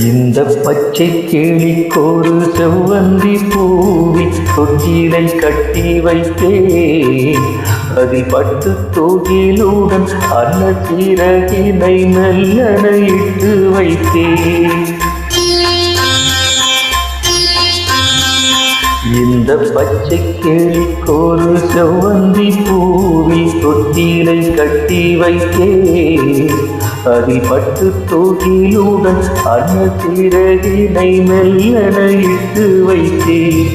இந்த பச்சை கிளிக்கொரு செவ்வந்தி பூவி தொட்டிலை கட்டி வைத்தேன். அதில் பட்டு தொகிலுடன் அன்ன சிறகினை மெல்லன இட்டு வைத்தேன். இந்த பச்சை கிளிக்கொரு செவ்வந்தி பூவி தொட்டிலை கட்டி வைத்தேன். அதில் பட்டு தொகிலுடன் அன்ன சிறகினை மெல்லன இட்டு வைத்தேன்.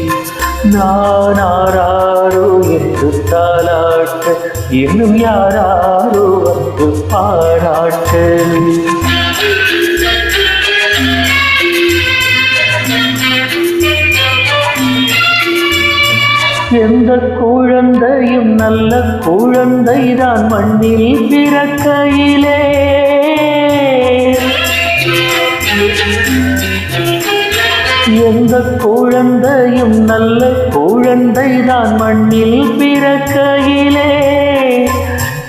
நான் ஆராரோ என்று தாலாட்ட, இன்னும் யாராரோ வந்து பாராட்ட. எந்த குழந்தையும் நல்ல குழந்தைதான் மண்ணில் பிறக்கையிலே. எந்த குழந்தையும் நல்ல குழந்தைதான் மண்ணில் பிறக்கையிலே.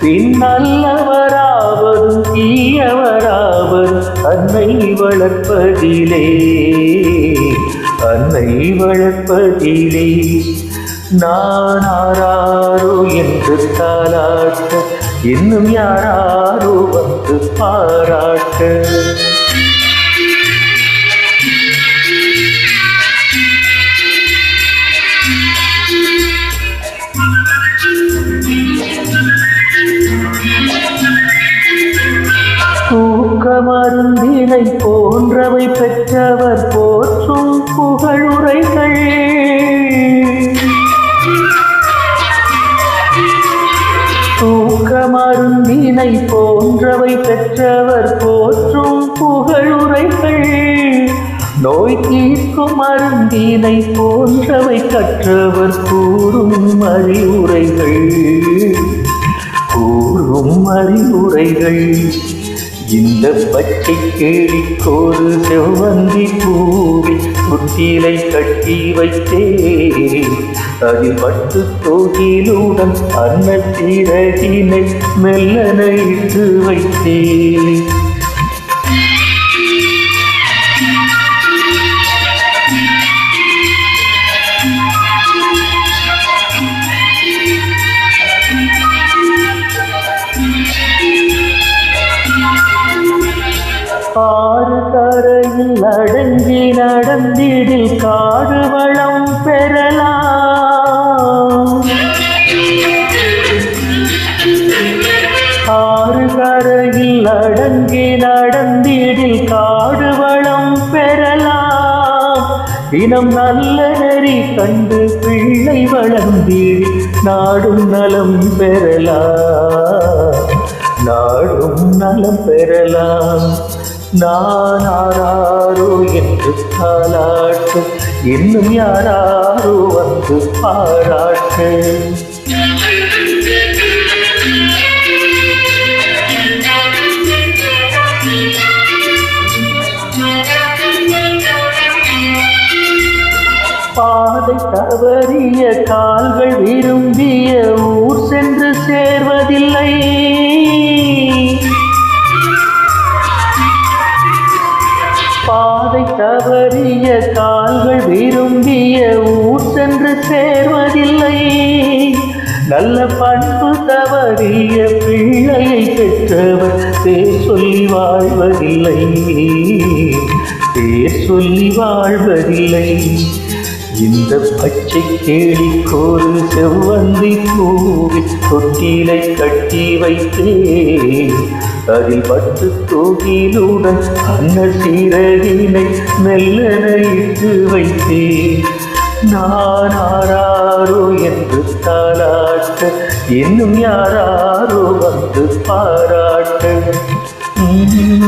பின் நல்லவராவதும் தீயவராவதும் அன்னை வளர்ப்பதிலே, அன்னை வளர்ப்பதிலே. நான் ஆராரோ என்று தாலாட்ட, இன்னும் யாராரோ வந்து பாராட்ட. தூக்க மருந்தினை போன்றவை பெற்றவர் போற்றும் புகழுரைகள். தூக்க மருந்தினை போன்றவை பெற்றவர் போற்றும் புகழுரைகள். நோய் தீர்க்கும் மருந்தினை போன்றவை கற்றவர் கூறும் அறிவுரைகள், கூறும் அறிவுரைகள். இந்த பச்சை கிளிக்கொரு செவ்வந்தி பூவி தொட்டிலை கட்டி வைத்தேன். அதில் பட்டு தொகிலுடன் அன்ன சிறகினை மெல்லன இட்டு வைத்தேன். ஆறு கரையில் அடங்கி நடந்திடில் காடு வளம் பெறலாம். ஆறு கரையில் அடங்கி நடந்திடில் காடு வளம் பெறலாம். தினம் நல்ல நெறி கண்டு பிள்ளை வளர்ந்திடில் நாடும் நலம் பெறலாம், நாடும் நலம் பெறலாம். நான் ஆராரோ என்று தாலாட்ட, இன்னும் யாராரோ வந்து பாராட்ட. பாதை தவறிய கால்கள் விரும்பிய ஊர் சென்று சேர்வதில்லை. பாதை தவறிய கால்கள் விரும்பிய ஊர் சென்று சேர்வதில்லை. நல்ல பண்பு தவறிய பிள்ளையை பெற்றவர் பேர் சொல்லி வாழ்வதில்லை, பேர் சொல்லி வாழ்வதில்லை. இந்த பச்சை கிளிக்கொரு செவ்வந்தி பூவி தொட்டிலை கட்டி வைத்தேன். அதில் பட்டு தொகிலுடன் அன்ன சிறகினை மெல்லன இட்டு வைத்தேன். நான் ஆராரோ என்று தாலாட்ட, இன்னும் யாராரோ வந்து பாராட்ட. Mm-hmm.